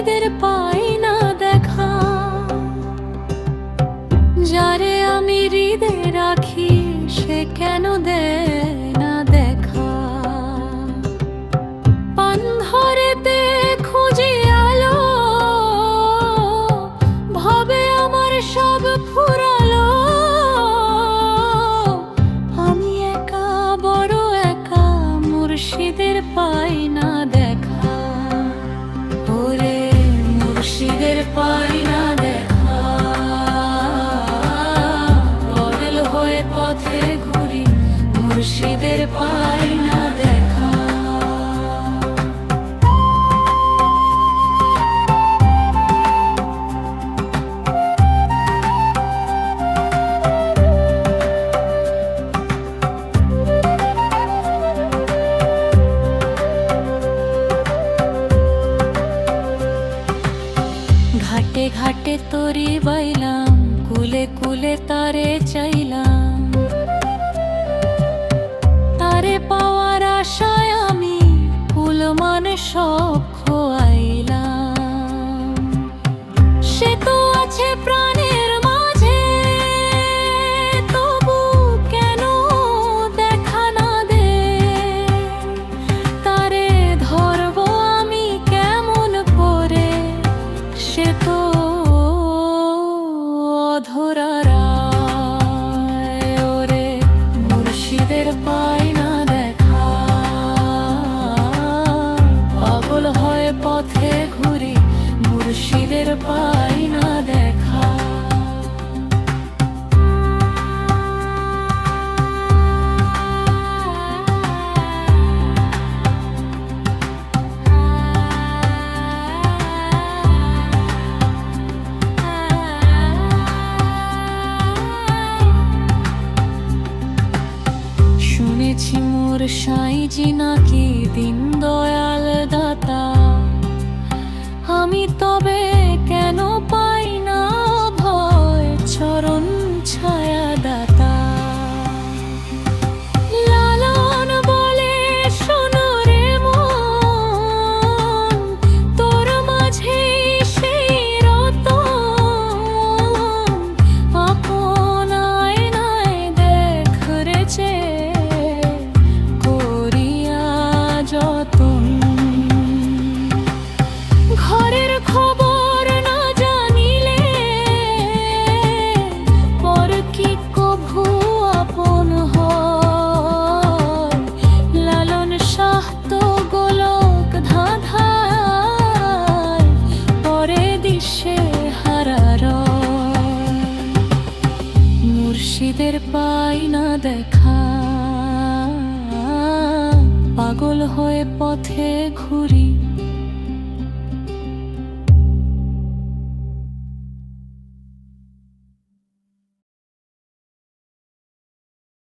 মুর্শিদের পাই না দেখা, যারে আমি হৃদে রাখি সে কেন দেয় না দেখা। পান ধরেতে খুঁজি আলো, ভাবে আমার সব ফুরালো। আমি একা বড় একা, মুর্শিদের পাই না দেখা। ওরে মুর্শিদের পাই না দেখা, বদল হয়ে পথে ঘুরি, মুর্শিদের পাই না দেখা। ঘাটে ঘাটে তরি বাইলাম, কুলে কুলে তারে চাইলাম। তারে পাওয়ার আশায় আমি কুল মানে সব খোয়াইলাম। সে তো আছে প্রাণের মাঝে, তবু কেন দেখা না দে। তারে ধরবো আমি কেমন করে, সে তো অধরারায়। ওরে মুর্শিদের পাই না দেখা, পাগল হয়ে পথে ঘুরি, মুর্শিদের পাই না দেখা। শুনেছি মোর সাইজি নাকি দিন দয়াল দাতা, আমি তবে কেন পাই না ভয় চরণ ছায়া দাতা। লালন বলে শোনো রে মন, তোর মাঝে সেই রতন। আপন আয়নায় দেখ রে চেয়ে, ঘরের খবর না জানিলে পর কি কভু আপন হয়। লালন শাহ তো গোলক ধাঁধায়, পরে দিশে হারার। মুর্শিদের পাই না দেখা, পাগল হয়ে পথে ঘুরি,